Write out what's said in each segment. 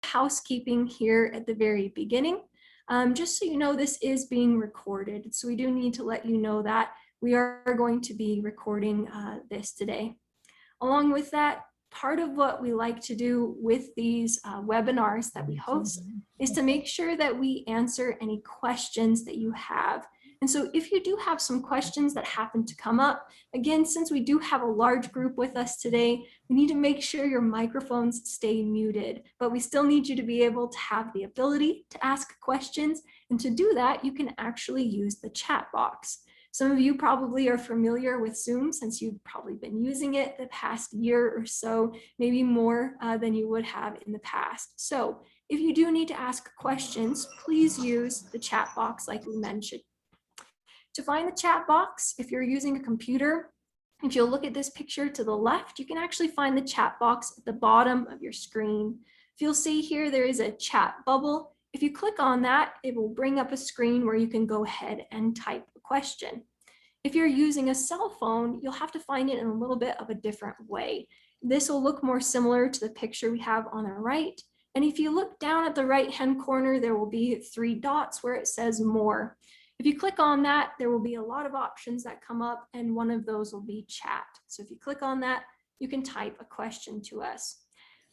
housekeeping here at the very beginning. Just so you know, this is being recorded. So we do need to let you know that we are going to be recording this today. Along with that, part of what we like to do with these webinars that we host is to make sure that we answer any questions that you have. And so if you do have some questions that happen to come up, again, since we do have a large group with us today, we need to make sure your microphones stay muted, but we still need you to be able to have the ability to ask questions. And to do that, you can actually use the chat box. Some of you probably are familiar with Zoom since you've probably been using it the past year or so, maybe more than you would have in the past. So if you do need to ask questions, please use the chat box like we mentioned. To find the chat box, if you're using a computer, if you'll look at this picture to the left, you can actually find the chat box at the bottom of your screen. If you'll see here, there is a chat bubble. If you click on that, it will bring up a screen where you can go ahead and type a question. If you're using a cell phone, you'll have to find it in a little bit of a different way. This will look more similar to the picture we have on our right. And if you look down at the right-hand corner, there will be 3 dots where it says more. If you click on that, there will be a lot of options that come up, and one of those will be chat. So if you click on that, you can type a question to us.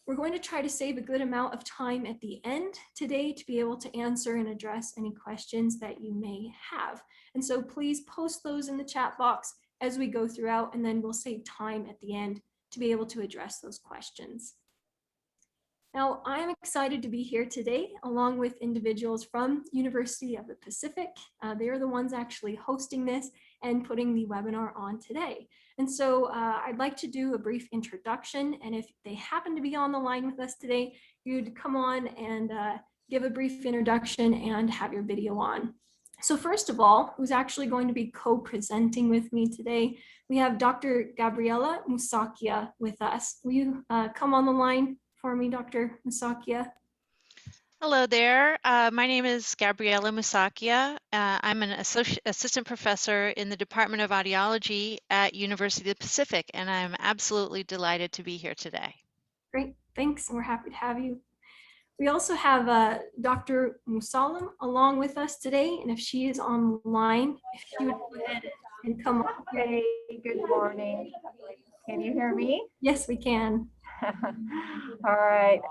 We're going to try to save a good amount of time at the end today to be able to answer and address any questions that you may have. And so please post those in the chat box as we go throughout, and then we'll save time at the end to be able to address those questions. Now, I'm excited to be here today along with individuals from University of the Pacific. They are the ones actually hosting this and putting the webinar on today. And so I'd like to do a brief introduction, and if they happen to be on the line with us today, you'd come on and give a brief introduction and have your video on. So first of all, who's actually going to be co-presenting with me today, we have Dr. Gabriella Musacchia with us. Will you come on the line for me, Dr. Musacchia? Hello there. My name is Gabriella Musacchia. I'm an assistant professor in the Department of Audiology at University of the Pacific, and I'm absolutely delighted to be here today. Great, thanks. We're happy to have you. We also have Dr. Musalem along with us today, and if she is online, if you would go ahead and come on. Hey, good morning. Can you hear me? Yes, we can. All right.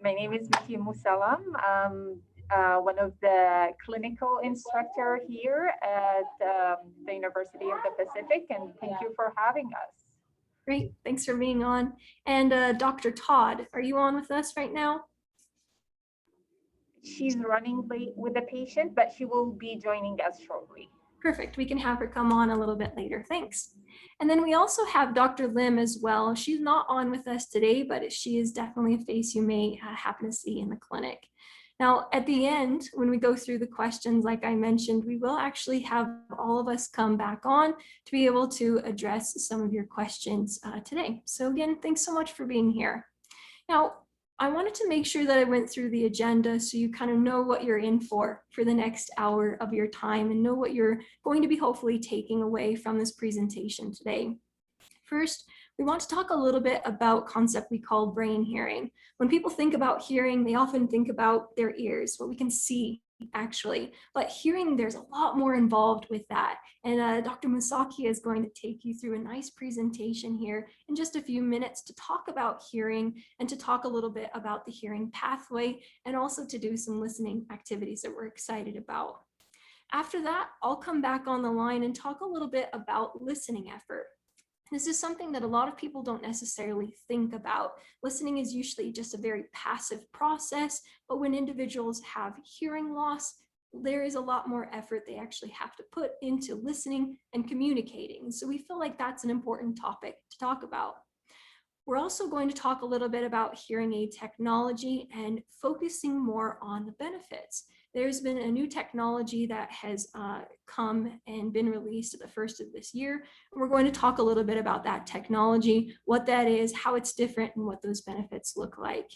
My name is Miki Musalam. I'm one of the clinical instructor here at the University of the Pacific, and thank you for having us. Great, thanks for being on. And Dr. Todd, are you on with us right now? She's running late with the patient, but she will be joining us shortly. Perfect, we can have her come on a little bit later, thanks. And then we also have Dr. Lim as well. She's not on with us today, but she is definitely a face you may happen to see in the clinic. Now, at the end, when we go through the questions, like I mentioned, we will actually have all of us come back on to be able to address some of your questions today. So again, thanks so much for being here. Now, I wanted to make sure that I went through the agenda so you kind of know what you're in for the next hour of your time and know what you're going to be hopefully taking away from this presentation today. First, we want to talk a little bit about a concept we call brain hearing. When people think about hearing, they often think about their ears, what we can see actually, but hearing, there's a lot more involved with that. And Dr. Musacchia is going to take you through a nice presentation here in just a few minutes to talk about hearing and to talk a little bit about the hearing pathway and also to do some listening activities that we're excited about. After that, I'll come back on the line and talk a little bit about listening effort. This is something that a lot of people don't necessarily think about. Listening is usually just a very passive process, but when individuals have hearing loss, there is a lot more effort they actually have to put into listening and communicating. So we feel like that's an important topic to talk about. We're also going to talk a little bit about hearing aid technology and focusing more on the benefits. There's been a new technology that has come and been released at the first of this year. We're going to talk a little bit about that technology, what that is, how it's different, and what those benefits look like.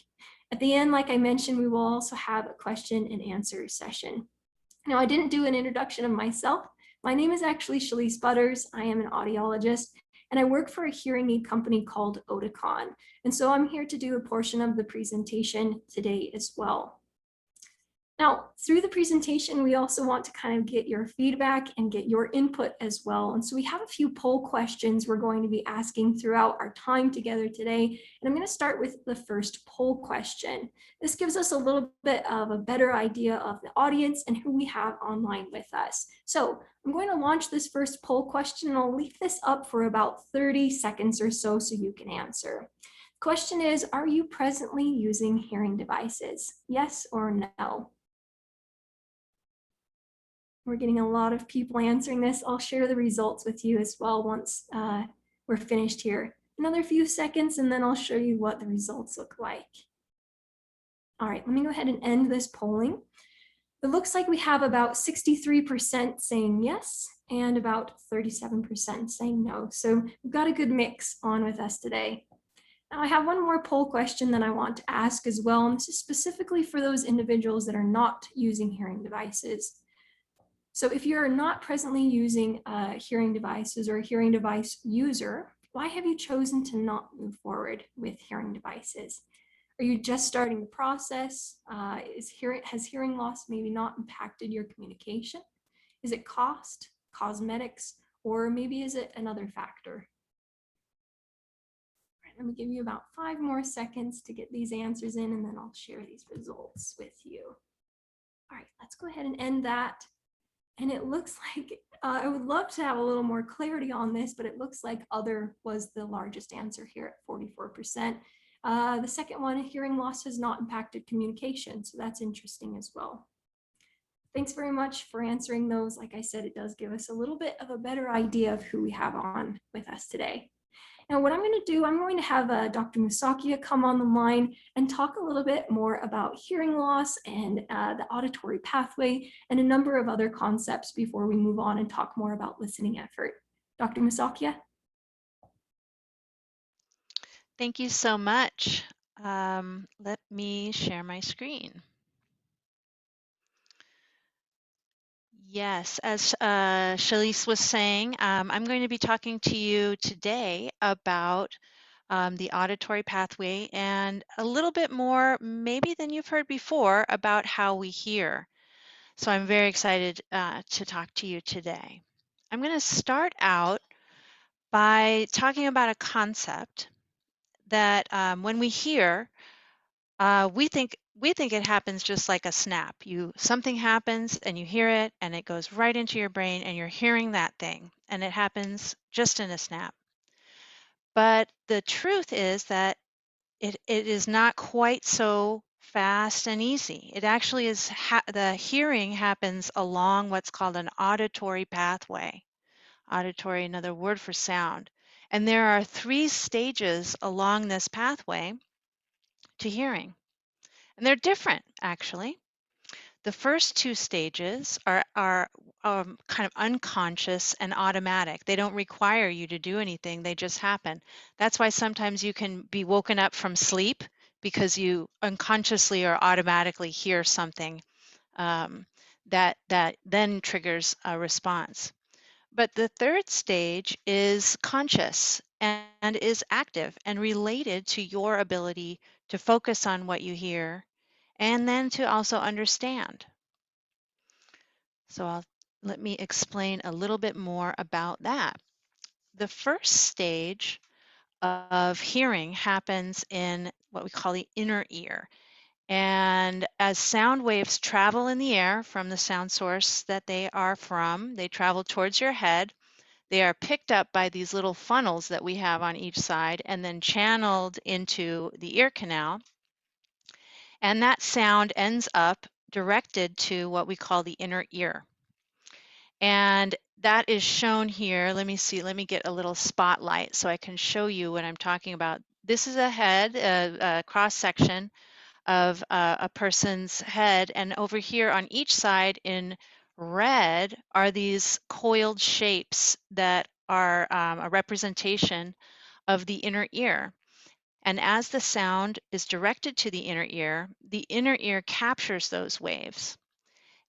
At the end, like I mentioned, we will also have a question and answer session. Now, I didn't do an introduction of myself. My name is actually Shalise Butters. I am an audiologist, and I work for a hearing aid company called Au.D. And so I'm here to do a portion of the presentation today as well. Now, through the presentation, we also want to kind of get your feedback and get your input as well. And so we have a few poll questions we're going to be asking throughout our time together today. And I'm going to start with the first poll question. This gives us a little bit of a better idea of the audience and who we have online with us. So I'm going to launch this first poll question, and I'll leave this up for about 30 seconds or so you can answer. The question is, are you presently using hearing devices? Yes or no? We're getting a lot of people answering this. I'll share the results with you as well once we're finished here. Another few seconds, and then I'll show you what the results look like. All right, let me go ahead and end this polling. It looks like we have about 63% saying yes and about 37% saying no. So we've got a good mix on with us today. Now I have one more poll question that I want to ask as well, and this is specifically for those individuals that are not using hearing devices. So if you're not presently using hearing devices or a hearing device user, why have you chosen to not move forward with hearing devices? Are you just starting the process? Has hearing loss maybe not impacted your communication? Is it cost, cosmetics, or maybe is it another factor? All right, let me give you about 5 more seconds to get these answers in, and then I'll share these results with you. All right, let's go ahead and end that. And it looks like, I would love to have a little more clarity on this, but it looks like other was the largest answer here at 44%. The second one, hearing loss has not impacted communication. So that's interesting as well. Thanks very much for answering those. Like I said, it does give us a little bit of a better idea of who we have on with us today. Now, what I'm going to do, I'm going to have Dr. Musacchia come on the line and talk a little bit more about hearing loss and the auditory pathway and a number of other concepts before we move on and talk more about listening effort. Dr. Musacchia? Thank you so much. Let me share my screen. Yes, as Shalise was saying, I'm going to be talking to you today about the auditory pathway and a little bit more, maybe than you've heard before, about how we hear. So I'm very excited to talk to you today. I'm going to start out by talking about a concept that when we hear, we think it happens just like a snap. Something happens and you hear it and it goes right into your brain and you're hearing that thing, and it happens just in a snap. But the truth is that it is not quite so fast and easy. It actually is, the hearing happens along what's called an auditory pathway. Auditory, another word for sound. And there are 3 stages along this pathway to hearing. And they're different, actually. The first 2 stages are kind of unconscious and automatic. They don't require you to do anything, they just happen. That's why sometimes you can be woken up from sleep because you unconsciously or automatically hear something that then triggers a response. But the third stage is conscious and is active and related to your ability to focus on what you hear and then to also understand. So let me explain a little bit more about that. The first stage of hearing happens in what we call the inner ear. And as sound waves travel in the air from the sound source that they are from, they travel towards your head. They are picked up by these little funnels that we have on each side and then channeled into the ear canal. And that sound ends up directed to what we call the inner ear. And that is shown here. Let me see, let me get a little spotlight so I can show you what I'm talking about. This is a head, a cross section of a person's head. And over here on each side in red are these coiled shapes that are a representation of the inner ear. And as the sound is directed to the inner ear captures those waves.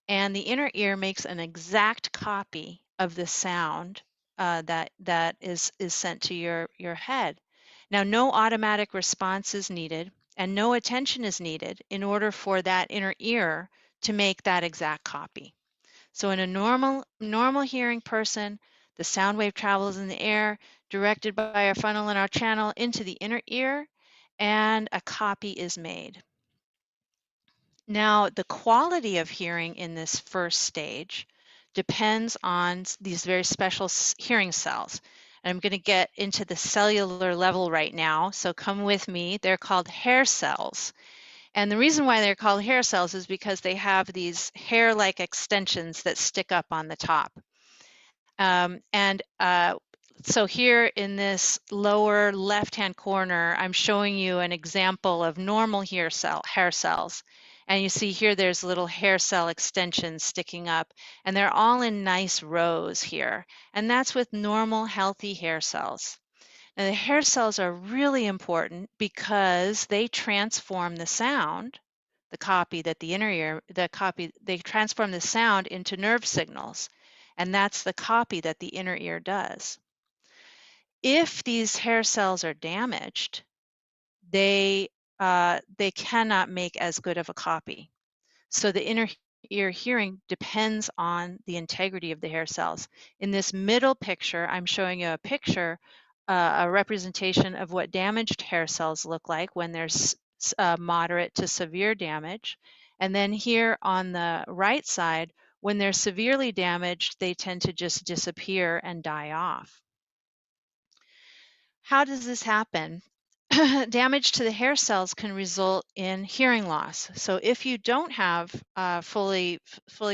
And the inner ear makes an exact copy of the sound that is sent to your head. Now, no automatic response is needed, and no attention is needed in order for that inner ear to make that exact copy. So in a normal hearing person, the sound wave travels in the air, directed by our funnel and our channel into the inner ear, and a copy is made. Now, the quality of hearing in this first stage depends on these very special hearing cells. And I'm going to get into the cellular level right now, so come with me. They're called hair cells. And the reason why they're called hair cells is because they have these hair-like extensions that stick up on the top. So here in this lower left-hand corner, I'm showing you an example of normal hair cells. And you see here there's little hair cell extensions sticking up, and they're all in nice rows here. And that's with normal healthy hair cells. Now the hair cells are really important because they transform the sound, the copy that the inner ear, they transform the sound into nerve signals. And that's the copy that the inner ear does. If these hair cells are damaged, they cannot make as good of a copy. So the inner ear hearing depends on the integrity of the hair cells. In this middle picture, I'm showing you a picture, a representation of what damaged hair cells look like when there's moderate to severe damage. And then here on the right side, when they're severely damaged, they tend to just disappear and die off. How does this happen? Damage to the hair cells can result in hearing loss. So if you don't have fully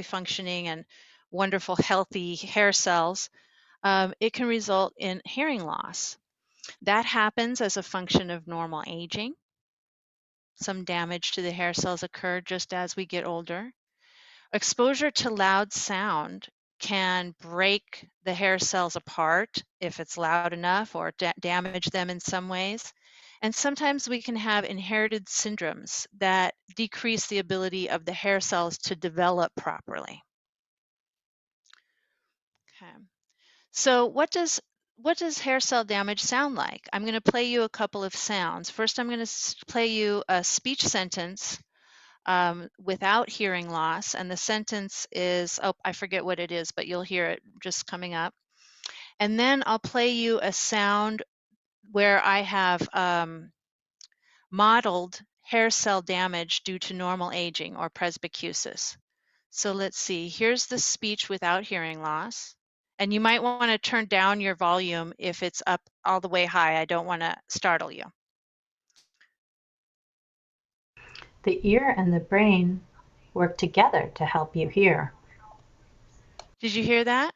functioning and wonderful healthy hair cells, it can result in hearing loss. That happens as a function of normal aging. Some damage to the hair cells occur just as we get older. Exposure to loud sound can break the hair cells apart if it's loud enough, or damage them in some ways. And sometimes we can have inherited syndromes that decrease the ability of the hair cells to develop properly. Okay. So what does hair cell damage sound like? I'm going to play you a couple of sounds. First, I'm going to play you a speech sentence without hearing loss, and the sentence is, oh, I forget what it is, but you'll hear it just coming up. And then I'll play you a sound where I have modeled hair cell damage due to normal aging or presbycusis. So let's see, here's the speech without hearing loss. And you might want to turn down your volume if it's up all the way high. I don't want to startle you. The ear and the brain work together to help you hear. Did you hear that?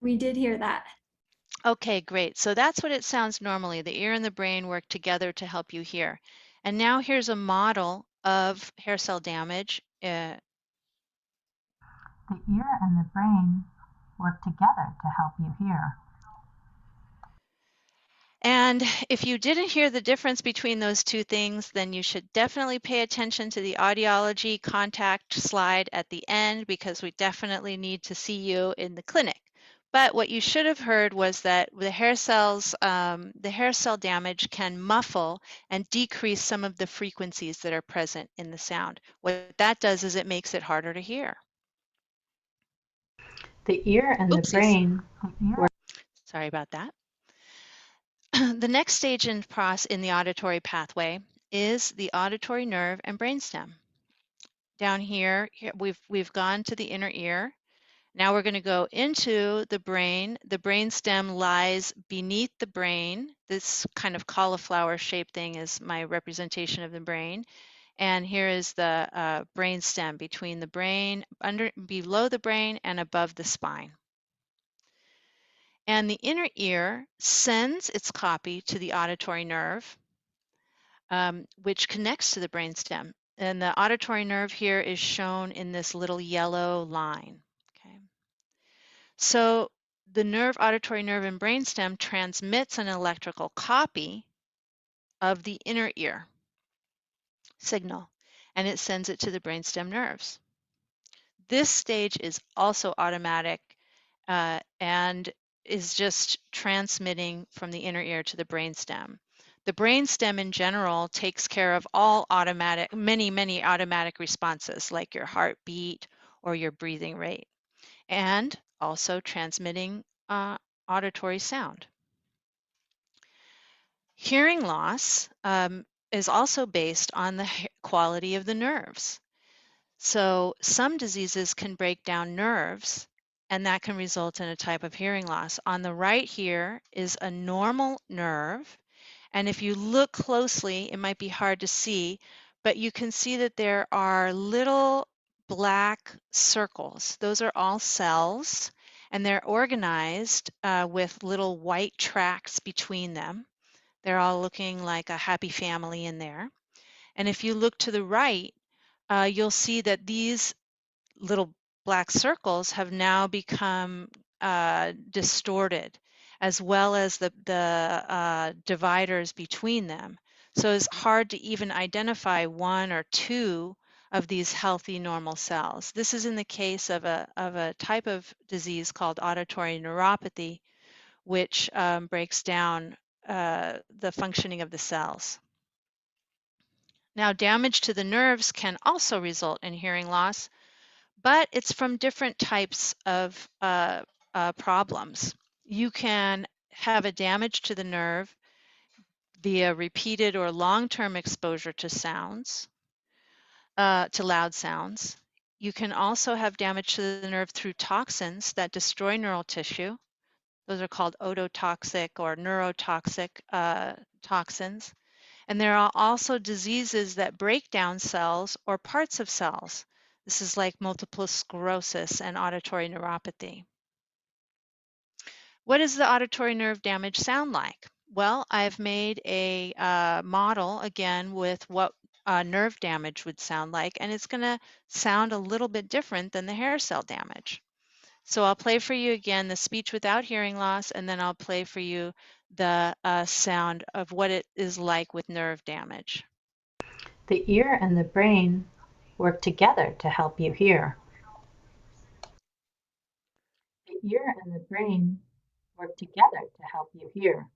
We did hear that. Okay, great. So that's what it sounds normally. The ear and the brain work together to help you hear. And now here's a model of hair cell damage. The ear and the brain work together to help you hear. And if you didn't hear the difference between those two things, then you should definitely pay attention to the audiology contact slide at the end, because we definitely need to see you in the clinic. But what you should have heard was that the hair cells, the hair cell damage can muffle and decrease some of the frequencies that are present in the sound. What that does is it makes it harder to hear. The ear and Oopsies. the brain. Sorry about that. The next stage in the auditory pathway is the auditory nerve and brainstem. Down here we've gone to the inner ear. Now we're going to go into the brain. The brainstem lies beneath the brain. This kind of cauliflower-shaped thing is my representation of the brain. And here is the brainstem between the brain, below the brain, and above the spine. And the inner ear sends its copy to the auditory nerve, which connects to the brainstem. And the auditory nerve here is shown in this little yellow line. Okay. So the auditory nerve and brainstem transmits an electrical copy of the inner ear signal, and it sends it to the brainstem nerves. This stage is also automatic and is just transmitting from the inner ear to the brainstem. The brainstem in general takes care of all many automatic responses like your heartbeat or your breathing rate, and also transmitting auditory sound. Hearing loss is also based on the quality of the nerves. So some diseases can break down nerves, and that can result in a type of hearing loss. On the right here is a normal nerve, and if you look closely, it might be hard to see, but you can see that there are little black circles. Those are all cells, and they're organized with little white tracts between them. They're all looking like a happy family in there. And if you look to the right, you'll see that these little black circles have now become distorted, as well as the dividers between them. So it's hard to even identify one or two of these healthy normal cells. This is in the case of a type of disease called auditory neuropathy, which breaks down the functioning of the cells. Now, damage to the nerves can also result in hearing loss, but it's from different types of problems. You can have a damage to the nerve via repeated or long-term exposure to sounds, to loud sounds. You can also have damage to the nerve through toxins that destroy neural tissue. Those are called ototoxic or neurotoxic toxins. And there are also diseases that break down cells or parts of cells. This is like multiple sclerosis and auditory neuropathy. What does the auditory nerve damage sound like? Well, I've made a model again with what nerve damage would sound like, and it's going to sound a little bit different than the hair cell damage. So I'll play for you again the speech without hearing loss, and then I'll play for you the sound of what it is like with nerve damage. The ear and the brain work together to help you hear. The ear and the brain work together to help you hear.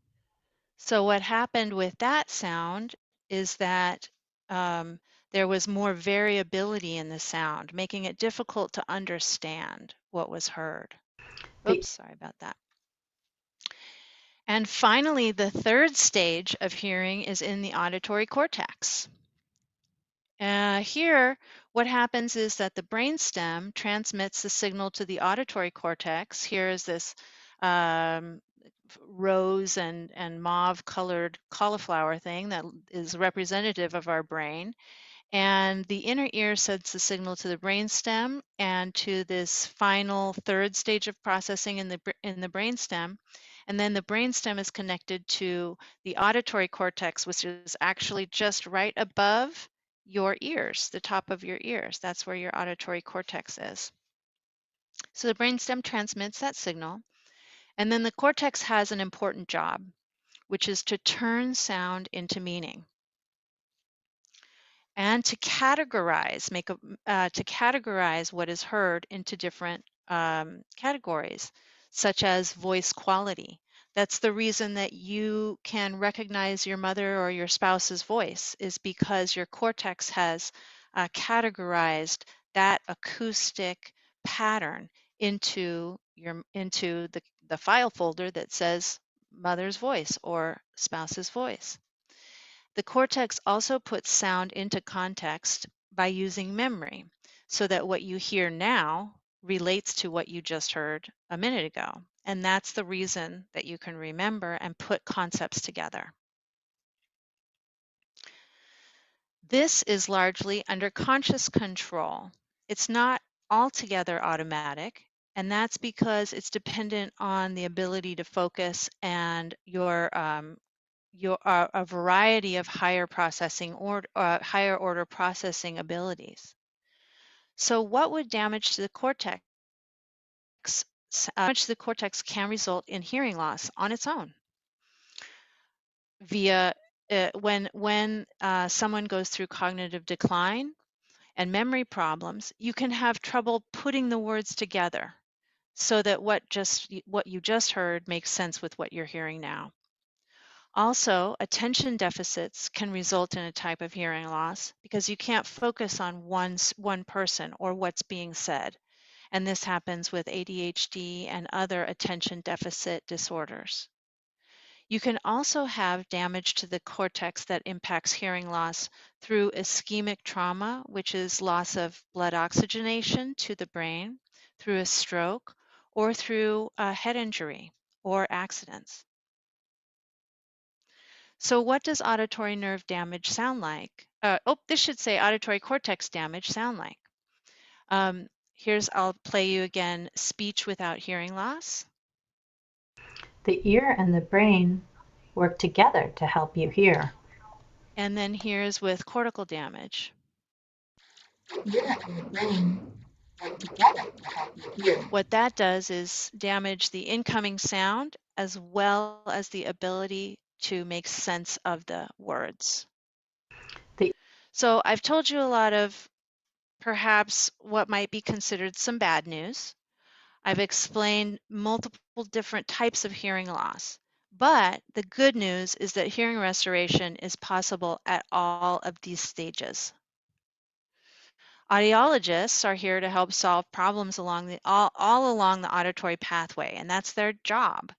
So what happened with that sound is that there was more variability in the sound, making it difficult to understand what was heard. Oops, sorry about that. And finally, the third stage of hearing is in the auditory cortex. Here, what happens is that the brainstem transmits the signal to the auditory cortex. Here is this rose and mauve colored cauliflower thing that is representative of our brain. And the inner ear sends the signal to the brainstem and to this final third stage of processing in the brainstem. And then the brainstem is connected to the auditory cortex, which is actually just right above your ears, the top of your ears. That's where your auditory cortex is. So the brainstem transmits that signal. And then the cortex has an important job, which is to turn sound into meaning and to categorize, what is heard into different categories, such as voice quality. That's the reason that you can recognize your mother or your spouse's voice, is because your cortex has categorized that acoustic pattern into the file folder that says mother's voice or spouse's voice. The cortex also puts sound into context by using memory, so that what you hear now relates to what you just heard a minute ago. And that's the reason that you can remember and put concepts together. This is largely under conscious control. It's not altogether automatic, and that's because it's dependent on the ability to focus and a variety of higher order processing abilities. So what would damage to the cortex? Damage to the cortex can result in hearing loss on its own via when someone goes through cognitive decline and memory problems. You can have trouble putting the words together. so that what you just heard makes sense with what you're hearing now. Also, attention deficits can result in a type of hearing loss because you can't focus on one person or what's being said. And this happens with ADHD and other attention deficit disorders. You can also have damage to the cortex that impacts hearing loss through ischemic trauma, which is loss of blood oxygenation to the brain, through a stroke, or through a head injury or accidents. So what does auditory nerve damage sound like? This should say auditory cortex damage sound like. I'll play you again, speech without hearing loss. The ear and the brain work together to help you hear. And then here's with cortical damage. The ear and the brain work together to help you hear. What that does is damage the incoming sound as well as the ability to make sense of the words. So I've told you a lot of perhaps what might be considered some bad news. I've explained multiple different types of hearing loss, but the good news is that hearing restoration is possible at all of these stages. Audiologists are here to help solve problems along all along the auditory pathway, and that's their job.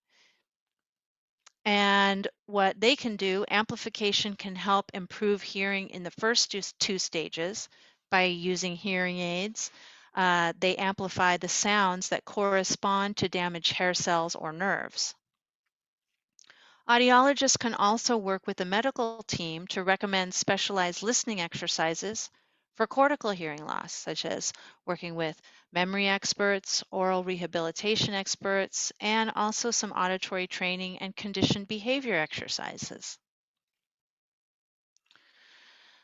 And what they can do, amplification can help improve hearing in the first two stages by using hearing aids. They amplify the sounds that correspond to damaged hair cells or nerves. Audiologists can also work with the medical team to recommend specialized listening exercises for cortical hearing loss, such as working with memory experts, oral rehabilitation experts, and also some auditory training and conditioned behavior exercises.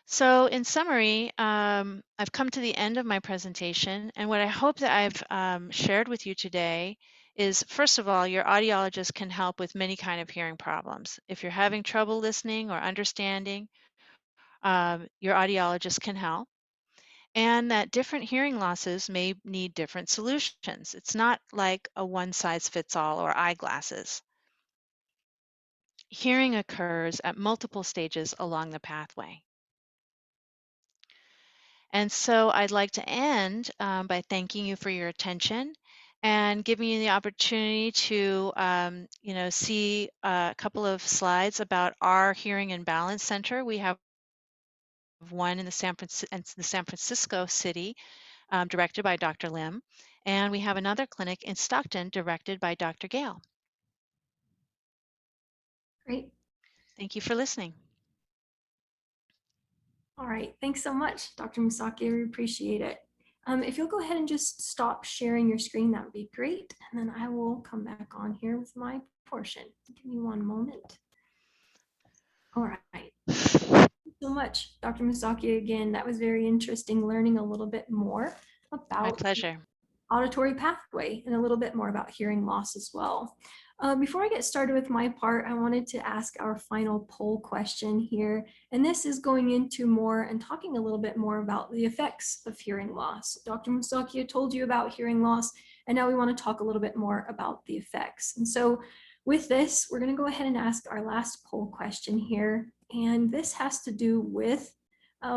So in summary, I've come to the end of my presentation, and what I hope that I've shared with you today is, first of all, your audiologist can help with many kind of hearing problems. If you're having trouble listening or understanding, your audiologist can help. And that different hearing losses may need different solutions. It's not like a one-size-fits-all or eyeglasses. Hearing occurs at multiple stages along the pathway. And so I'd like to end by thanking you for your attention and giving you the opportunity to see a couple of slides about our Hearing and Balance Center. We have one in the San Francisco city, directed by Dr. Lim, and we have another clinic in Stockton directed by Dr. Gale. Great. Thank you for listening. All right, thanks so much, Dr. Musacchia. We appreciate it. If you'll go ahead and just stop sharing your screen, that would be great. And then I will come back on here with my portion. Give me one moment. All right. Thank you so much, Dr. Musacchia. Again, that was very interesting, learning a little bit more about My pleasure. auditory pathway and a little bit more about hearing loss as well. Before I get started with my part, I wanted to ask our final poll question here. And this is going into more and talking a little bit more about the effects of hearing loss. Dr. Musacchia told you about hearing loss, and now we want to talk a little bit more about the effects. And so with this, we're going to go ahead and ask our last poll question here. And this has to do with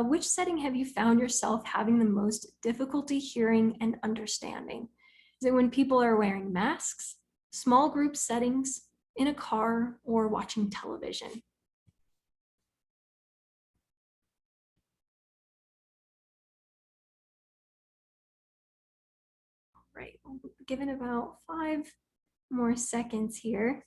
which setting have you found yourself having the most difficulty hearing and understanding? Is it when people are wearing masks, small group settings, in a car, or watching television? All right, we'll give it about 5 more seconds here.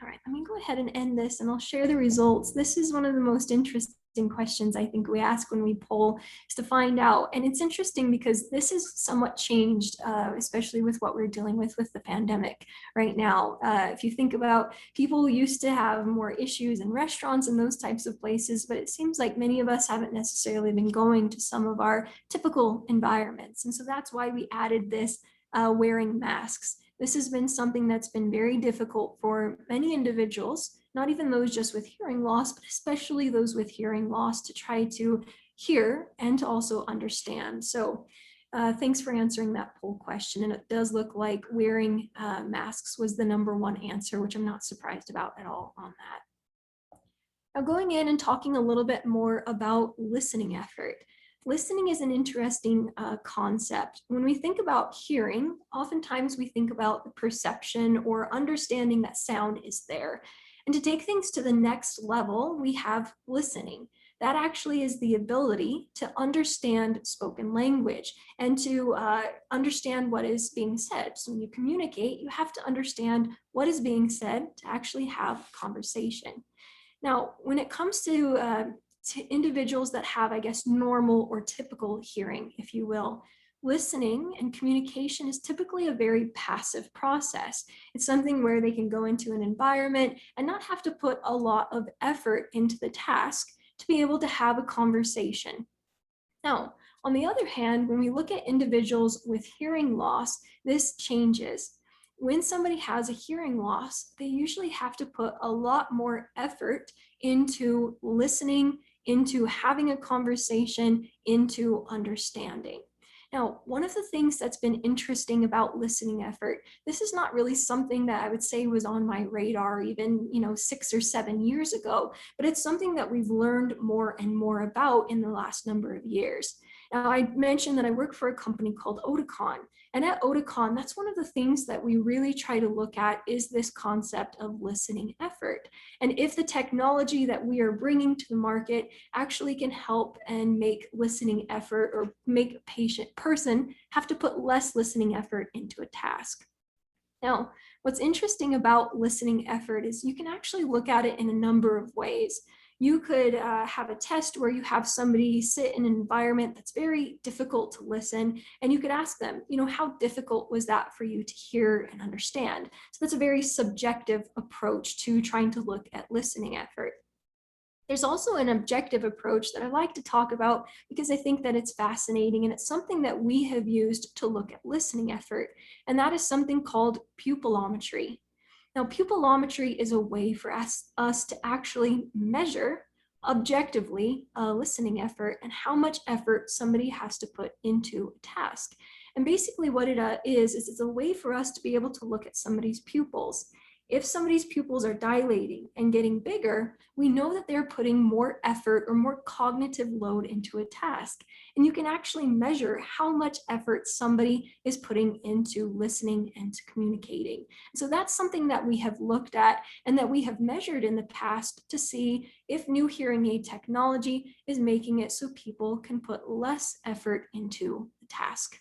All right, let me go ahead and end this and I'll share the results. This is one of the most interesting questions I think we ask when we poll, is to find out. And it's interesting because this is somewhat changed, especially with what we're dealing with the pandemic right now. If you think about, people used to have more issues in restaurants and those types of places, but it seems like many of us haven't necessarily been going to some of our typical environments. And so that's why we added this wearing masks. This has been something that's been very difficult for many individuals, not even those just with hearing loss, but especially those with hearing loss, to try to hear and to also understand. So thanks for answering that poll question. And it does look like wearing masks was the #1 answer, which I'm not surprised about at all on that. Now going in and talking a little bit more about listening effort. Listening is an interesting concept. When we think about hearing, oftentimes we think about the perception or understanding that sound is there. And to take things to the next level, we have listening. That actually is the ability to understand spoken language and to understand what is being said. So when you communicate, you have to understand what is being said to actually have conversation. Now, when it comes to individuals that have, I guess, normal or typical hearing, if you will, listening and communication is typically a very passive process. It's something where they can go into an environment and not have to put a lot of effort into the task to be able to have a conversation. Now, on the other hand, when we look at individuals with hearing loss, this changes. When somebody has a hearing loss, they usually have to put a lot more effort into listening, into having a conversation, into understanding. Now, one of the things that's been interesting about listening effort, this is not really something that I would say was on my radar even, 6 or 7 years ago, but it's something that we've learned more and more about in the last number of years. Now, I mentioned that I work for a company called Au.D, and at Au.D, that's one of the things that we really try to look at is this concept of listening effort. And if the technology that we are bringing to the market actually can help and make listening effort or make a person have to put less listening effort into a task. Now, what's interesting about listening effort is you can actually look at it in a number of ways. You could have a test where you have somebody sit in an environment that's very difficult to listen, and you could ask them, how difficult was that for you to hear and understand? So that's a very subjective approach to trying to look at listening effort. There's also an objective approach that I like to talk about because I think that it's fascinating and it's something that we have used to look at listening effort, and that is something called pupillometry. Now, pupillometry is a way for us to actually measure objectively listening effort and how much effort somebody has to put into a task. And basically what it is it's a way for us to be able to look at somebody's pupils. If somebody's pupils are dilating and getting bigger, we know that they're putting more effort or more cognitive load into a task. And you can actually measure how much effort somebody is putting into listening and to communicating. So that's something that we have looked at and that we have measured in the past to see if new hearing aid technology is making it so people can put less effort into the task.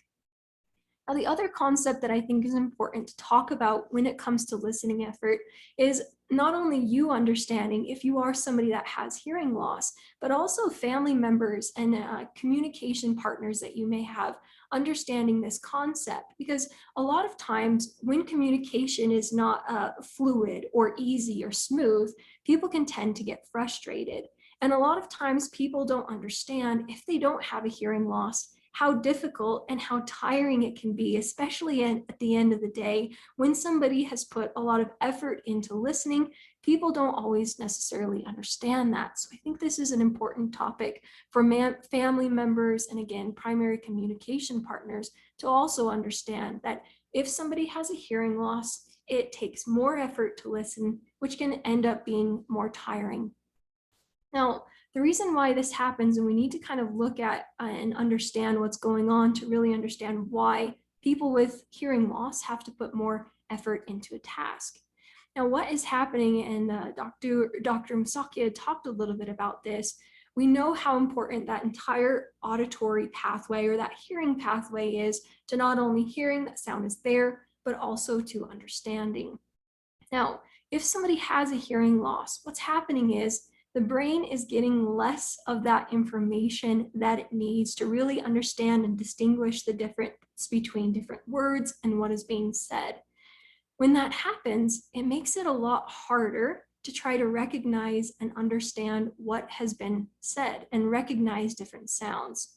Now, the other concept that I think is important to talk about when it comes to listening effort is not only you understanding if you are somebody that has hearing loss, but also family members and communication partners that you may have understanding this concept. Because a lot of times when communication is not fluid or easy or smooth, people can tend to get frustrated. And a lot of times people don't understand if they don't have a hearing loss, how difficult and how tiring it can be, especially at the end of the day, when somebody has put a lot of effort into listening, people don't always necessarily understand that. So I think this is an important topic for family members and again, primary communication partners to also understand that if somebody has a hearing loss, it takes more effort to listen, which can end up being more tiring. Now, the reason why this happens, and we need to kind of look at and understand what's going on to really understand why people with hearing loss have to put more effort into a task. Now, what is happening, and Dr. Musacchia talked a little bit about this, we know how important that entire auditory pathway or that hearing pathway is to not only hearing that sound is there, but also to understanding. Now, if somebody has a hearing loss, what's happening is the brain is getting less of that information that it needs to really understand and distinguish the difference between different words and what is being said. When that happens, it makes it a lot harder to try to recognize and understand what has been said and recognize different sounds.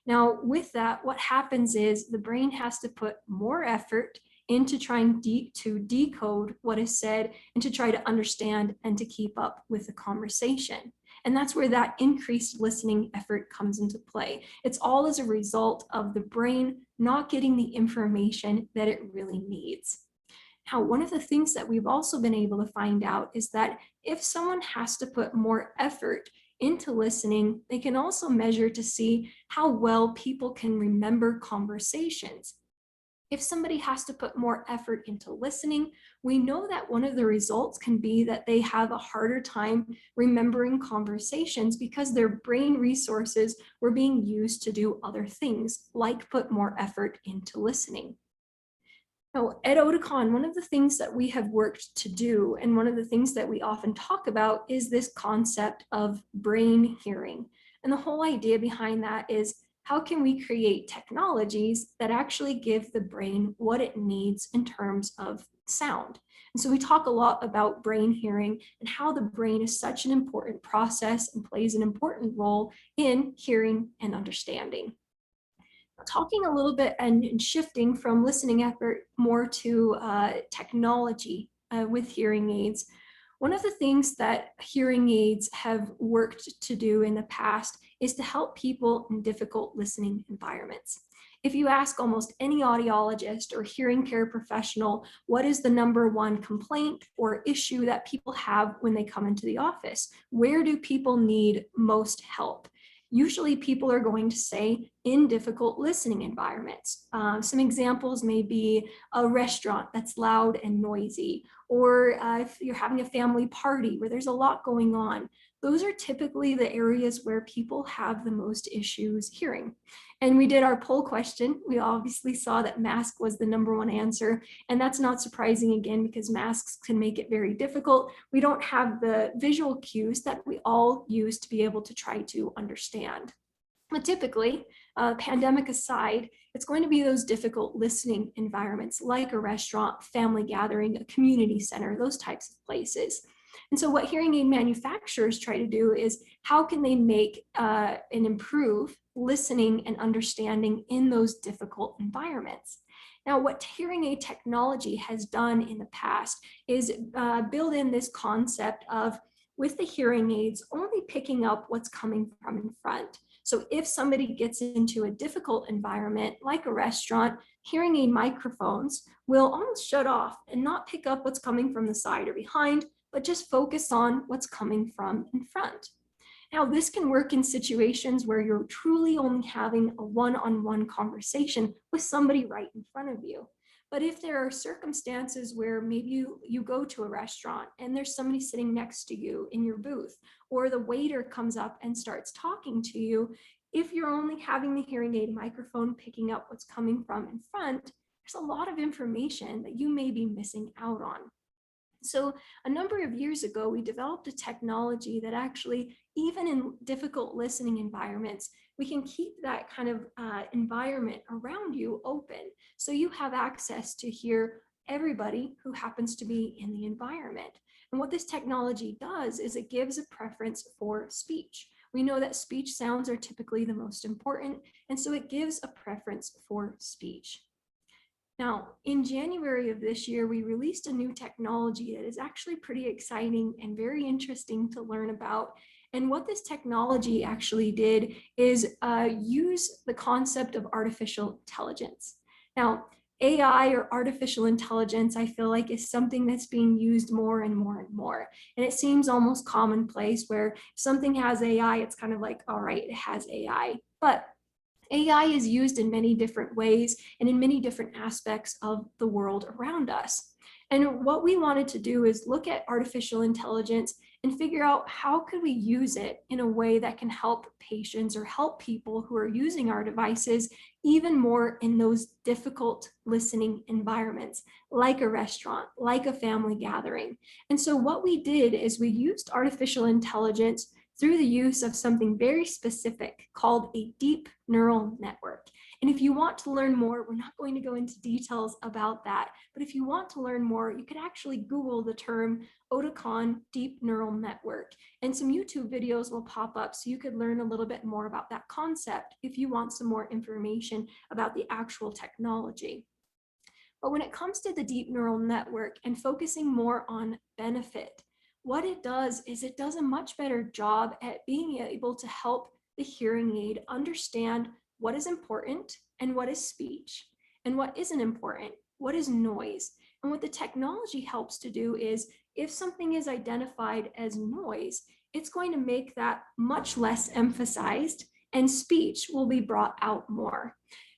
Now, with that, what happens is the brain has to put more effort into trying to decode what is said and to try to understand and to keep up with the conversation. And that's where that increased listening effort comes into play. It's all as a result of the brain not getting the information that it really needs. Now, one of the things that we've also been able to find out is that if someone has to put more effort into listening, they can also measure to see how well people can remember conversations. If somebody has to put more effort into listening, we know that one of the results can be that they have a harder time remembering conversations because their brain resources were being used to do other things, like put more effort into listening. Now, at Au.D, one of the things that we have worked to do, and one of the things that we often talk about, is this concept of brain hearing. And the whole idea behind that is, how can we create technologies that actually give the brain what it needs in terms of sound? And so we talk a lot about brain hearing and how the brain is such an important process and plays an important role in hearing and understanding. Talking a little bit and shifting from listening effort more to technology with hearing aids. One of the things that hearing aids have worked to do in the past is to help people in difficult listening environments. If you ask almost any audiologist or hearing care professional, what is the #1 complaint or issue that people have when they come into the office? Where do people need most help? Usually people are going to say in difficult listening environments. Some examples may be a restaurant that's loud and noisy, or if you're having a family party where there's a lot going on. Those are typically the areas where people have the most issues hearing. And we did our poll question. We obviously saw that mask was the #1 answer, and that's not surprising again because masks can make it very difficult. We don't have the visual cues that we all use to be able to try to understand. But typically, pandemic aside, it's going to be those difficult listening environments like a restaurant, family gathering, a community center, those types of places. And so what hearing aid manufacturers try to do is how can they make and improve listening and understanding in those difficult environments. Now, what hearing aid technology has done in the past is build in this concept of, with the hearing aids, only picking up what's coming from in front. So if somebody gets into a difficult environment like a restaurant, hearing aid microphones will almost shut off and not pick up what's coming from the side or behind, but just focus on what's coming from in front. Now, this can work in situations where you're truly only having a one-on-one conversation with somebody right in front of you. But if there are circumstances where maybe you go to a restaurant and there's somebody sitting next to you in your booth, or the waiter comes up and starts talking to you, if you're only having the hearing aid microphone picking up what's coming from in front, there's a lot of information that you may be missing out on. So a number of years ago, we developed a technology that actually, even in difficult listening environments, we can keep that kind of environment around you open. So you have access to hear everybody who happens to be in the environment. And what this technology does is it gives a preference for speech. We know that speech sounds are typically the most important, and so it gives a preference for speech. Now, in January of this year, we released a new technology that is actually pretty exciting and very interesting to learn about. And what this technology actually did is use the concept of artificial intelligence. Now, AI or artificial intelligence, I feel like, is something that's being used more and more and more. And it seems almost commonplace where if something has AI, it's kind of like, all right, it has AI. But AI is used in many different ways and in many different aspects of the world around us. And what we wanted to do is look at artificial intelligence and figure out how could we use it in a way that can help patients or help people who are using our devices even more in those difficult listening environments, like a restaurant, like a family gathering. And so what we did is we used artificial intelligence through the use of something very specific called a deep neural network. And if you want to learn more, we're not going to go into details about that, but if you want to learn more, you could actually Google the term Au.D deep neural network, and some YouTube videos will pop up so you could learn a little bit more about that concept if you want some more information about the actual technology. But when it comes to the deep neural network and focusing more on benefit, what it does is it does a much better job at being able to help the hearing aid understand what is important and what is speech, and what isn't important, what is noise. And what the technology helps to do is if something is identified as noise, it's going to make that much less emphasized and speech will be brought out more.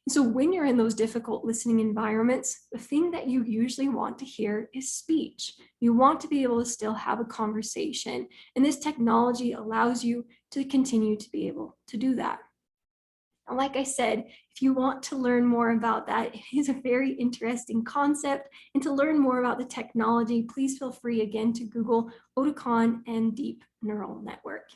So when you're in those difficult listening environments, the thing that you usually want to hear is speech. You want to be able to still have a conversation. And this technology allows you to continue to be able to do that. And like I said, if you want to learn more about that, it is a very interesting concept. And to learn more about the technology, please feel free again to Google Au.D and deep neural network.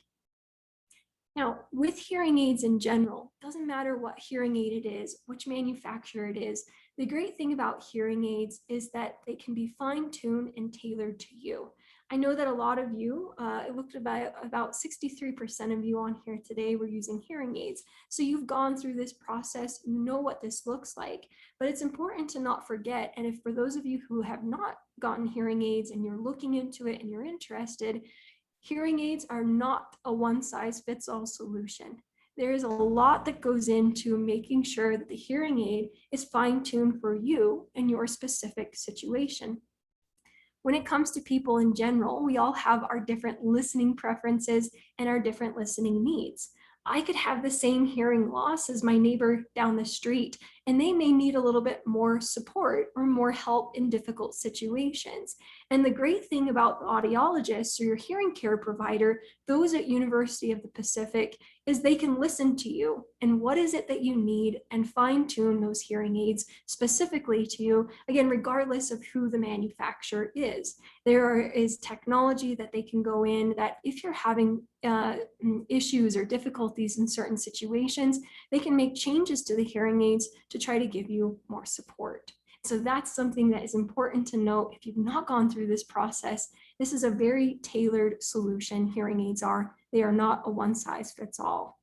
Now, with hearing aids in general, it doesn't matter what hearing aid it is, which manufacturer it is. The great thing about hearing aids is that they can be fine-tuned and tailored to you. I know that a lot of you, it looked about 63% of you on here today were using hearing aids. So you've gone through this process, you know what this looks like, but it's important to not forget. And if for those of you who have not gotten hearing aids and you're looking into it and you're interested, hearing aids are not a one-size-fits-all solution. There is a lot that goes into making sure that the hearing aid is fine-tuned for you and your specific situation. When it comes to people in general, we all have our different listening preferences and our different listening needs. I could have the same hearing loss as my neighbor down the street, and they may need a little bit more support or more help in difficult situations. And the great thing about the audiologists or your hearing care provider, those at University of the Pacific, is they can listen to you and what is it that you need and fine tune those hearing aids specifically to you, again, regardless of who the manufacturer is. There is technology that they can go in that if you're having issues or difficulties in certain situations, they can make changes to the hearing aids to try to give you more support. So that's something that is important to note. If you've not gone through this process, this is a very tailored solution. Hearing aids are. They are not a one-size-fits-all.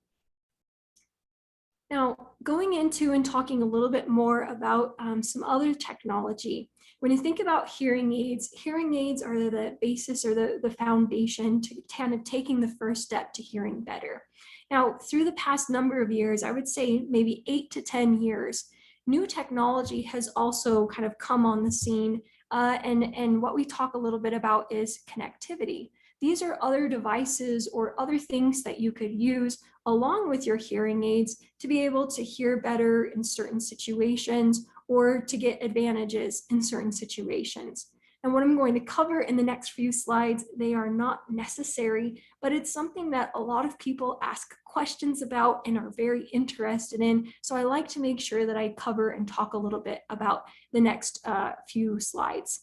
Now, going into and talking a little bit more about some other technology. When you think about hearing aids are the basis or the foundation to kind of taking the first step to hearing better. Now, through the past number of years, I would say maybe 8 to 10 years, new technology has also kind of come on the scene. And what we talk a little bit about is connectivity. These are other devices or other things that you could use along with your hearing aids to be able to hear better in certain situations or to get advantages in certain situations. And what I'm going to cover in the next few slides, they are not necessary, but it's something that a lot of people ask questions about and are very interested in. So I like to make sure that I cover and talk a little bit about the next few slides.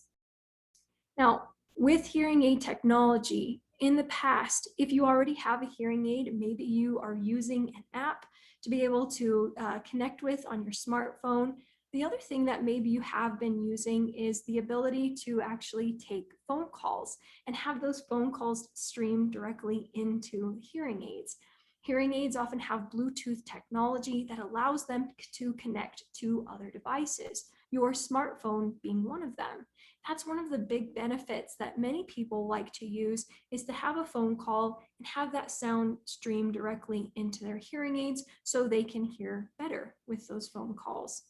Now, with hearing aid technology, in the past, if you already have a hearing aid, maybe you are using an app to be able to connect with on your smartphone. The other thing that maybe you have been using is the ability to actually take phone calls and have those phone calls stream directly into the hearing aids. Hearing aids often have Bluetooth technology that allows them to connect to other devices, your smartphone being one of them. That's one of the big benefits that many people like to use, is to have a phone call and have that sound stream directly into their hearing aids so they can hear better with those phone calls.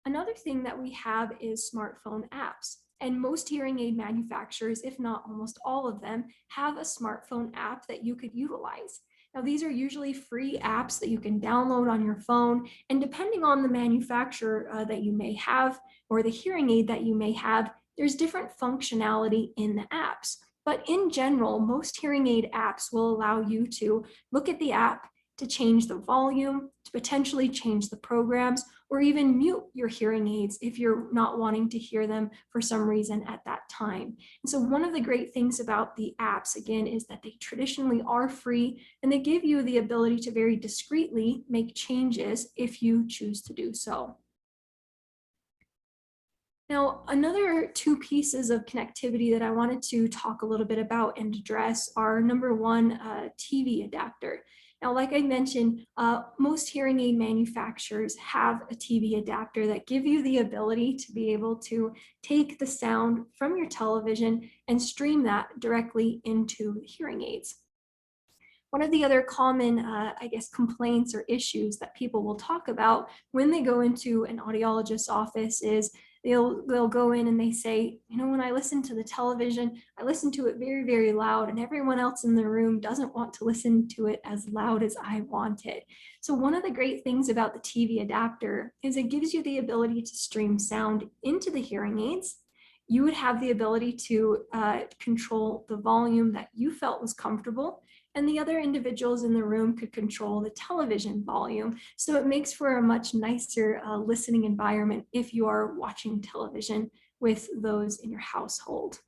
Another thing that we have is smartphone apps. And most hearing aid manufacturers, if not almost all of them, have a smartphone app that you could utilize. Now, these are usually free apps that you can download on your phone, and depending on the manufacturer that you may have or the hearing aid that you may have, there's different functionality in the apps. But in general, most hearing aid apps will allow you to look at the app, to change the volume, to potentially change the programs, or even mute your hearing aids if you're not wanting to hear them for some reason at that time. And so one of the great things about the apps, again, is that they traditionally are free and they give you the ability to very discreetly make changes if you choose to do so. Now, another two pieces of connectivity that I wanted to talk a little bit about and address are, number one, TV adapter. Now, like I mentioned, most hearing aid manufacturers have a TV adapter that give you the ability to be able to take the sound from your television and stream that directly into the hearing aids. One of the other common, I guess, complaints or issues that people will talk about when they go into an audiologist's office is they'll go in and they say, you know, when I listen to the television, I listen to it very, very loud, and everyone else in the room doesn't want to listen to it as loud as I want it. So one of the great things about the TV adapter is it gives you the ability to stream sound into the hearing aids. You would have the ability to control the volume that you felt was comfortable, and the other individuals in the room could control the television volume. So it makes for a much nicer listening environment if you are watching television with those in your household.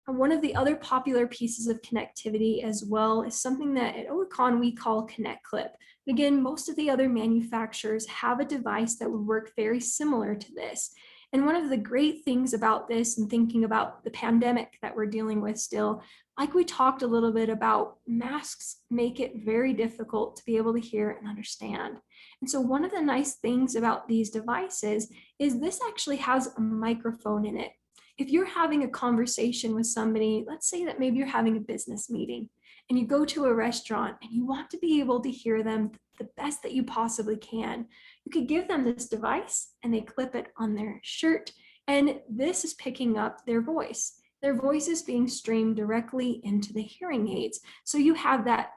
And one of the other popular pieces of connectivity as well is something that at Au.D we call Connect Clip. Again, most of the other manufacturers have a device that would work very similar to this. And one of the great things about this, and thinking about the pandemic that we're dealing with still, like we talked a little bit about, masks make it very difficult to be able to hear and understand. And so one of the nice things about these devices is this actually has a microphone in it. If you're having a conversation with somebody, let's say that maybe you're having a business meeting and you go to a restaurant and you want to be able to hear them the best that you possibly can, you could give them this device and they clip it on their shirt, and this is picking up their voice. Their voice is being streamed directly into the hearing aids. So you have that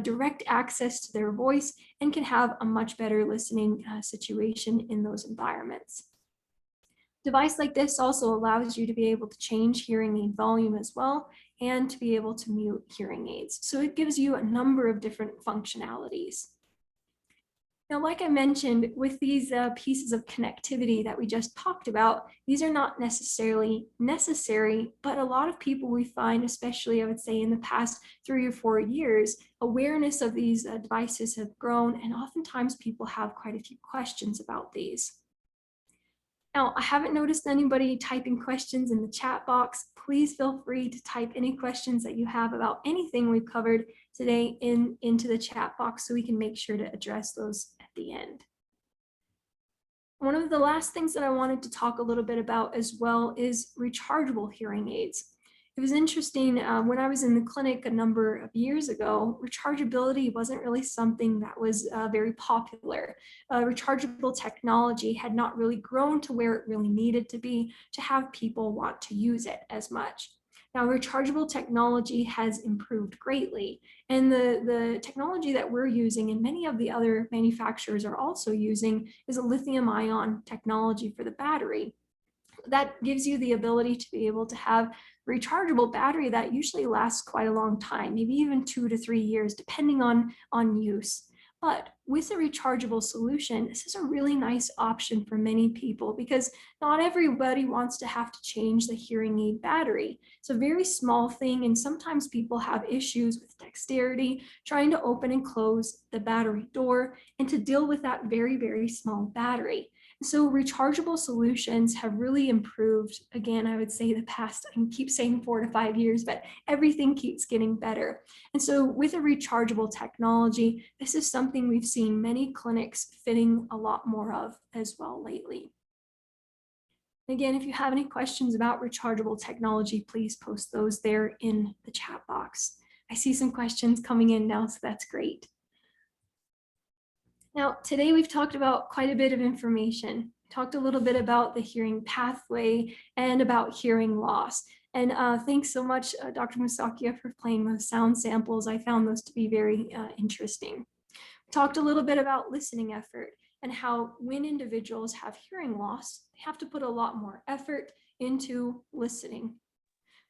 direct access to their voice and can have a much better listening situation in those environments. Device like this also allows you to be able to change hearing aid volume as well, and to be able to mute hearing aids. So it gives you a number of different functionalities. Now, like I mentioned, with these pieces of connectivity that we just talked about, these are not necessarily necessary, but a lot of people we find, especially I would say in the past 3 or 4 years, awareness of these devices have grown, and oftentimes people have quite a few questions about these. Now, I haven't noticed anybody typing questions in the chat box. Please feel free to type any questions that you have about anything we've covered today into the chat box so we can make sure to address those at the end. One of the last things that I wanted to talk a little bit about as well is rechargeable hearing aids. It was interesting, when I was in the clinic a number of years ago, rechargeability wasn't really something that was very popular. Rechargeable technology had not really grown to where it really needed to be to have people want to use it as much. Now, rechargeable technology has improved greatly, and the technology that we're using and many of the other manufacturers are also using is a lithium-ion technology for the battery. That gives you the ability to be able to have rechargeable battery that usually lasts quite a long time, maybe even 2 to 3 years, depending on use. But with a rechargeable solution, this is a really nice option for many people because not everybody wants to have to change the hearing aid battery. It's a very small thing, and sometimes people have issues with dexterity, trying to open and close the battery door, and to deal with that very, very small battery. So rechargeable solutions have really improved. Again, I would say the past, I keep saying 4 to 5 years, but everything keeps getting better. And so with a rechargeable technology, this is something we've seen many clinics fitting a lot more of as well lately. Again, if you have any questions about rechargeable technology, please post those there in the chat box. I see some questions coming in now, so that's great. Now, today we've talked about quite a bit of information. Talked a little bit about the hearing pathway and about hearing loss. And thanks so much, Dr. Musacchia, for playing with sound samples. I found those to be very interesting. Talked a little bit about listening effort and how when individuals have hearing loss, they have to put a lot more effort into listening.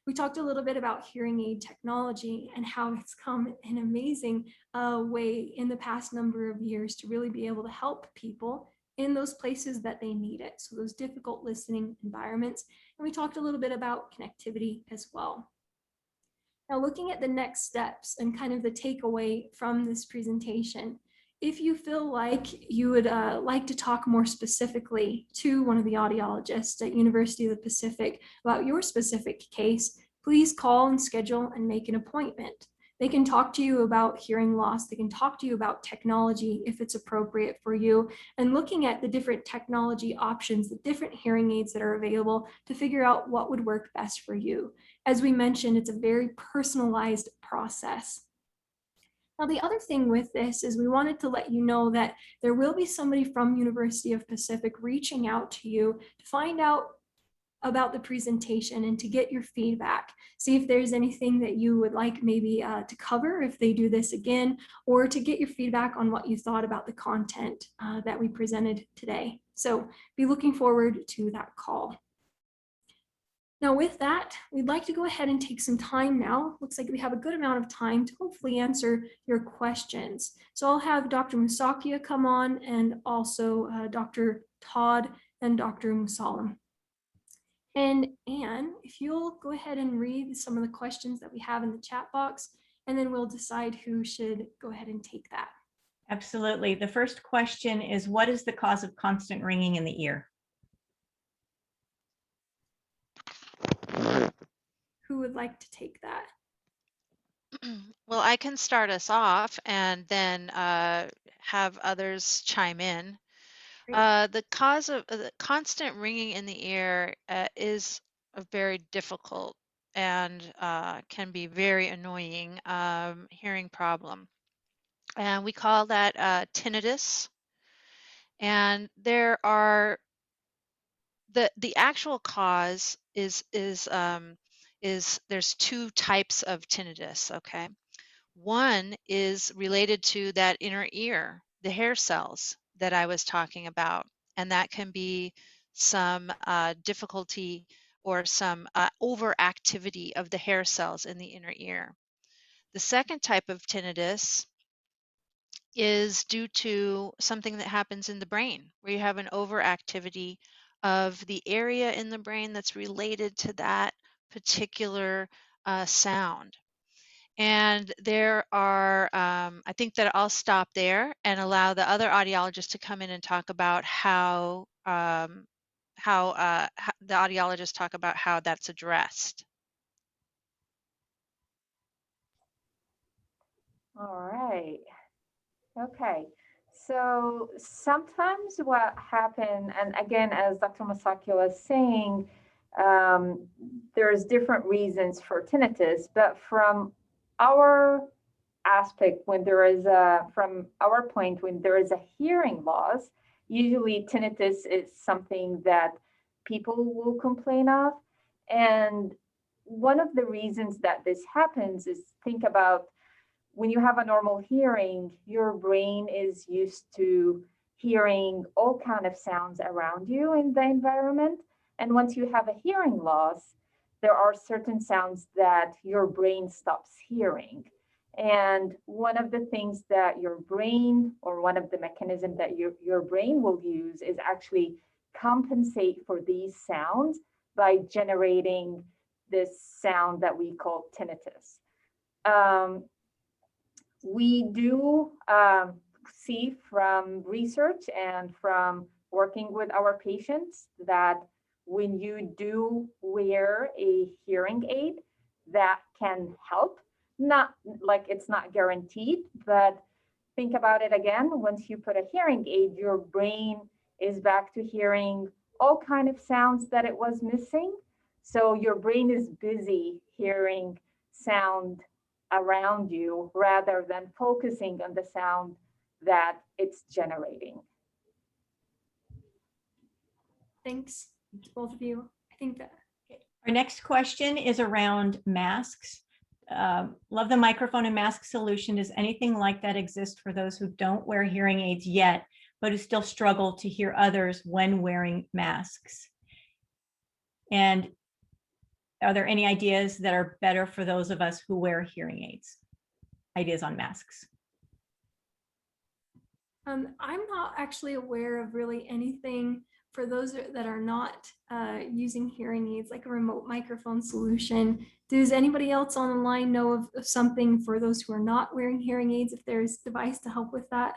We talked a little bit about hearing aid technology and how it's come an amazing way in the past number of years to really be able to help people in those places that they need it. So those difficult listening environments. And we talked a little bit about connectivity as well. Now, looking at the next steps and kind of the takeaway from this presentation, if you feel like you would like to talk more specifically to one of the audiologists at University of the Pacific about your specific case, please call and schedule and make an appointment. They can talk to you about hearing loss. They can talk to you about technology if it's appropriate for you, and looking at the different technology options, the different hearing aids that are available to figure out what would work best for you. As we mentioned, it's a very personalized process. Now, the other thing with this is we wanted to let you know that there will be somebody from University of Pacific reaching out to you to find out about the presentation and to get your feedback. See if there's anything that you would like maybe to cover if they do this again, or to get your feedback on what you thought about the content that we presented today. So be looking forward to that call. Now with that, we'd like to go ahead and take some time now. Looks like we have a good amount of time to hopefully answer your questions. So I'll have Dr. Musacchia come on, and also Dr. Todd and Dr. Musalam. And Anne, if you'll go ahead and read some of the questions that we have in the chat box, and then we'll decide who should go ahead and take that. Absolutely. The first question is, what is the cause of constant ringing in the ear? Who would like to take that? Well, I can start us off and then have others chime in. The cause of the constant ringing in the ear is a very difficult and can be very annoying hearing problem. And we call that tinnitus. And there are the actual cause is there's two types of tinnitus, okay? One is related to that inner ear, the hair cells that I was talking about, and that can be some difficulty or some overactivity of the hair cells in the inner ear. The second type of tinnitus is due to something that happens in the brain, where you have an overactivity of the area in the brain that's related to that particular sound. And there are, I think that I'll stop there and allow the other audiologists to come in and talk about how the audiologists talk about how that's addressed. All right. Okay. So sometimes what happens, and again, as Dr. Musacchia was saying, there's different reasons for tinnitus, but from our aspect, when there is from our point, when there is a hearing loss, usually tinnitus is something that people will complain of. And one of the reasons that this happens is, think about when you have a normal hearing, your brain is used to hearing all kind of sounds around you in the environment. And once you have a hearing loss, there are certain sounds that your brain stops hearing. And one of the things that your brain, or one of the mechanisms that your brain will use, is actually compensate for these sounds by generating this sound that we call tinnitus. We do see from research and from working with our patients that when you do wear a hearing aid, that can help. Not like it's not guaranteed, but think about it again. Once you put a hearing aid, your brain is back to hearing all kind of sounds that it was missing. So your brain is busy hearing sound around you rather than focusing on the sound that it's generating. Thanks to both of you. I think that. Our next question is around masks. Love the microphone and mask solution. Does anything like that exist for those who don't wear hearing aids yet, but who still struggle to hear others when wearing masks? And are there any ideas that are better for those of us who wear hearing aids? Ideas on masks? I'm not actually aware of really anything for those that are not using hearing aids, like a remote microphone solution. Does anybody else on the line know of something for those who are not wearing hearing aids, if there's a device to help with that?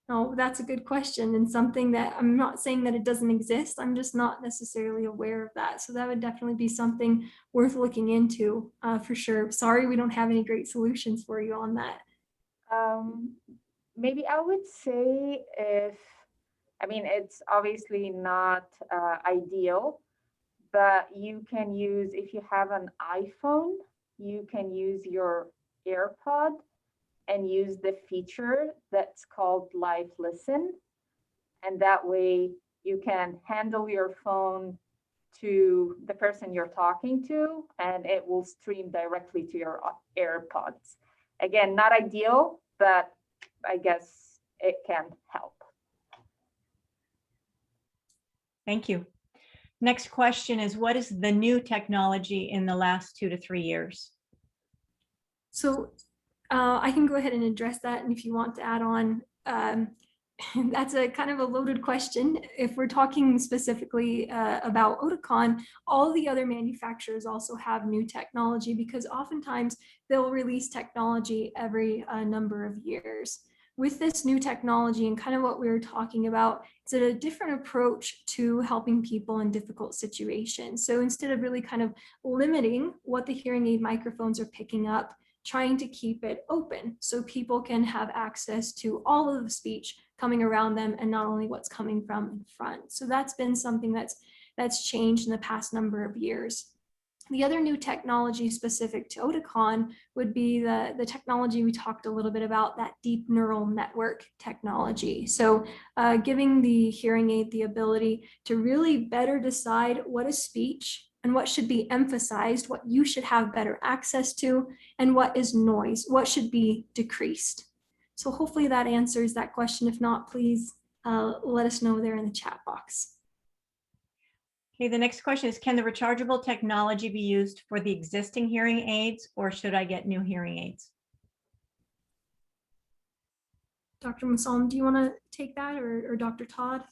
No, that's a good question, and something that I'm not saying that it doesn't exist. I'm just not necessarily aware of that. So that would definitely be something worth looking into for sure. Sorry, we don't have any great solutions for you on that. Maybe I would say I mean, it's obviously not ideal, but you can use, if you have an iPhone, you can use your AirPod and use the feature that's called Live Listen. And that way you can handle your phone to the person you're talking to, and it will stream directly to your AirPods. Again, not ideal, but I guess it can help. Thank you. Next question is, what is the new technology in the last 2 to 3 years? So I can go ahead and address that. And if you want to add on, that's a kind of a loaded question. If we're talking specifically about Oticon, all the other manufacturers also have new technology because oftentimes they'll release technology every number of years. With this new technology and kind of what we were talking about, it's a different approach to helping people in difficult situations. So instead of really kind of limiting what the hearing aid microphones are picking up, trying to keep it open so people can have access to all of the speech coming around them and not only what's coming from in front. So that's been something that's changed in the past number of years. The other new technology specific to Oticon would be the technology we talked a little bit about, that deep neural network technology. So giving the hearing aid the ability to really better decide what is speech and what should be emphasized, what you should have better access to, and what is noise, what should be decreased. So hopefully that answers that question. If not, please let us know there in the chat box. Okay, the next question is, can the rechargeable technology be used for the existing hearing aids, or should I get new hearing aids? Dr. Musalem, do you want to take that, or Dr. Todd?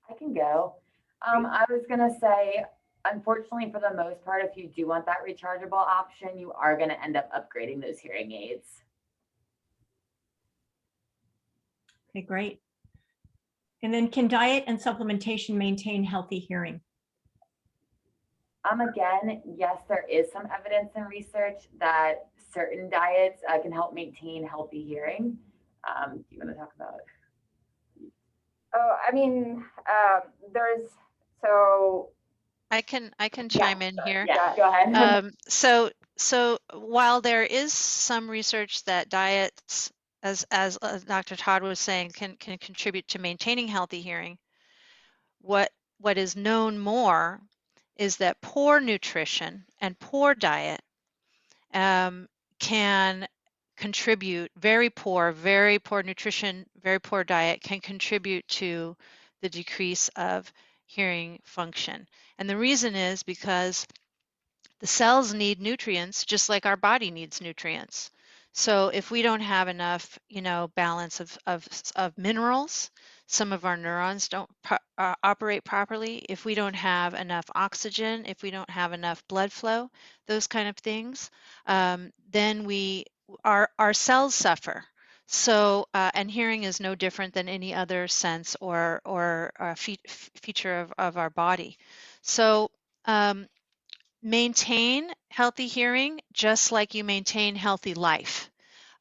I can go. I was going to say, unfortunately, for the most part, if you do want that rechargeable option, you are going to end up upgrading those hearing aids. Okay, great. And then, can diet and supplementation maintain healthy hearing? Again, yes, there is some evidence and research that certain diets can help maintain healthy hearing. Do you want to talk about it? Oh, I mean, there's, so. I can chime in here. Yeah, go ahead. So while there is some research that diets, as Dr. Todd was saying, can contribute to maintaining healthy hearing, what is known more is that poor nutrition and poor diet can contribute, very poor nutrition, very poor diet can contribute to the decrease of hearing function. And the reason is because the cells need nutrients just like our body needs nutrients. So if we don't have enough, balance of minerals, some of our neurons don't operate properly. If we don't have enough oxygen, if we don't have enough blood flow, those kind of things, then our cells suffer. So, and hearing is no different than any other sense or feature of our body. So, maintain healthy hearing just like you maintain healthy life.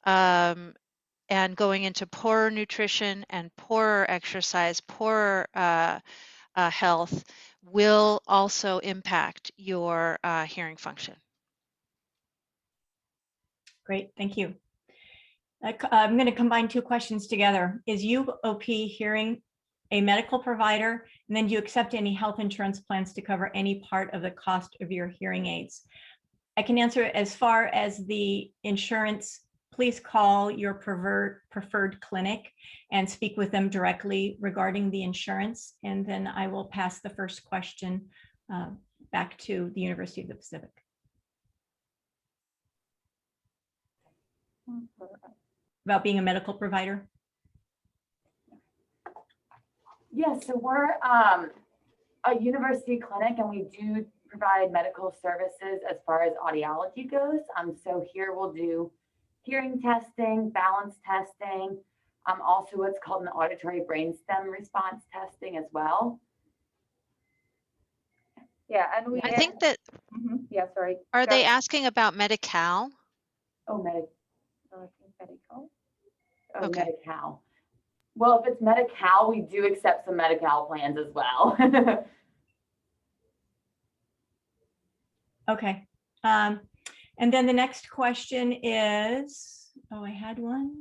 And going into poorer nutrition and poorer exercise, poorer health will also impact your hearing function. Great, thank you. I'm going to combine two questions together. Is UOP Hearing a medical provider? And then do you accept any health insurance plans to cover any part of the cost of your hearing aids? I can answer as far as the insurance. Please call your preferred clinic and speak with them directly regarding the insurance. And then I will pass the first question back to the University of the Pacific. About being a medical provider? Yeah, so we're a university clinic, and we do provide medical services as far as audiology goes. So here we'll do hearing testing, balance testing, Also what's called an auditory brainstem response testing as well. Yeah, and we I think that, yeah, sorry. are Go they ahead. asking about Medi-Cal? Oh, I think medical. Oh, Okay. Medi-Cal. Well, if it's Medi-Cal, we do accept some Medi-Cal plans as well. Okay. And then the next question is, oh, I had one.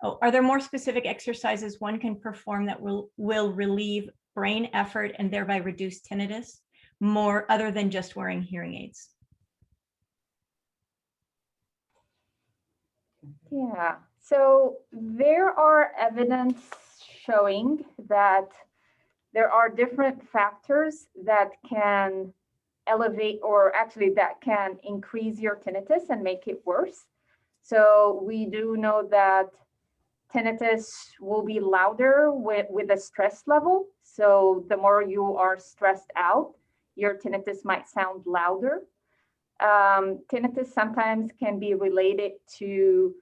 Oh, are there more specific exercises one can perform that will relieve brain effort and thereby reduce tinnitus more other than just wearing hearing aids? Yeah, so there are evidence showing that there are different factors that can elevate, or actually that can increase your tinnitus and make it worse. So we do know that tinnitus will be louder with a stress level. So the more you are stressed out, your tinnitus might sound louder. Tinnitus sometimes can be related to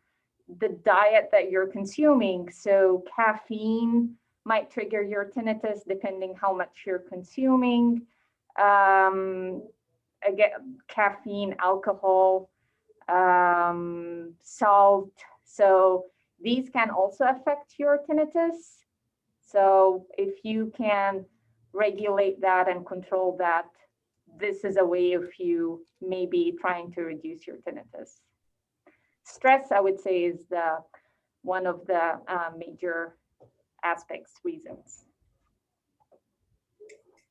the diet that you're consuming. So caffeine might trigger your tinnitus depending how much you're consuming. Again, caffeine, alcohol, salt. So these can also affect your tinnitus. So if you can regulate that and control that, this is a way of you maybe trying to reduce your tinnitus. Stress, I would say, is one of the major aspects, reasons.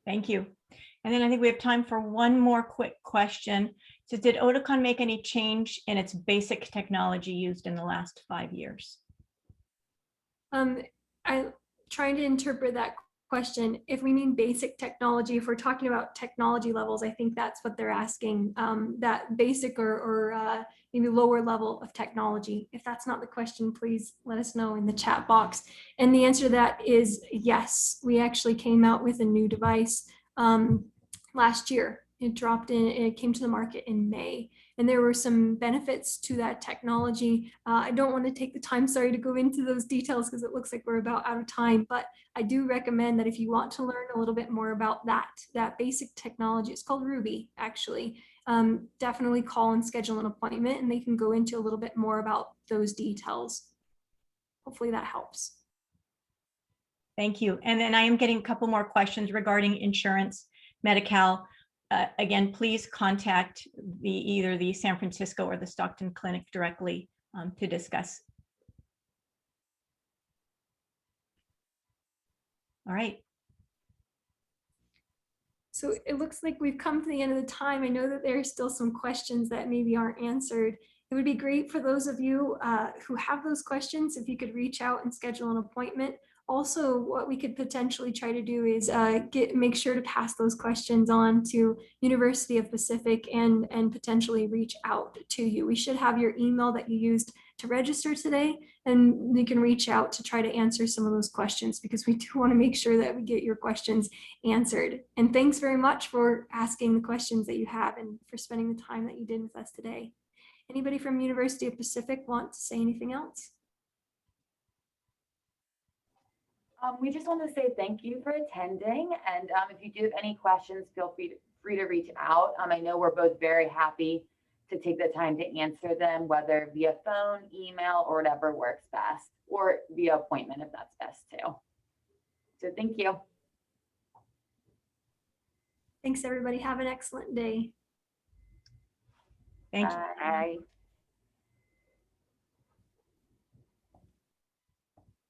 Thank you. And then I think we have time for one more quick question. So did Oticon make any change in its basic technology used in the last 5 years? I'm trying to interpret that question. If we mean basic technology, if we're talking about technology levels, I think that's what they're asking, that basic or maybe lower level of technology. If that's not the question, please let us know in the chat box. And the answer to that is yes. We actually came out with a new device last year. It came to the market in May. And there were some benefits to that technology. I don't want to take the time, sorry, to go into those details because it looks like we're about out of time, but I do recommend that if you want to learn a little bit more about that basic technology, it's called Ruby, actually, definitely call and schedule an appointment and they can go into a little bit more about those details. Hopefully that helps. Thank you. And then I am getting a couple more questions regarding insurance, Medi-Cal. Again, please contact either the San Francisco or the Stockton Clinic directly to discuss. All right. So it looks like we've come to the end of the time. I know that there are still some questions that maybe aren't answered. It would be great for those of you who have those questions, if you could reach out and schedule an appointment. Also, what we could potentially try to do is make sure to pass those questions on to University of Pacific and potentially reach out to you. We should have your email that you used to register today, and you can reach out to try to answer some of those questions because we do want to make sure that we get your questions answered. And thanks very much for asking the questions that you have and for spending the time that you did with us today. Anybody from University of Pacific want to say anything else? We just want to say thank you for attending. And if you do have any questions, feel free to reach out. I know we're both very happy to take the time to answer them, whether via phone, email, or whatever works best, or via appointment if that's best too. So thank you. Thanks, everybody. Have an excellent day. Thank you. Bye.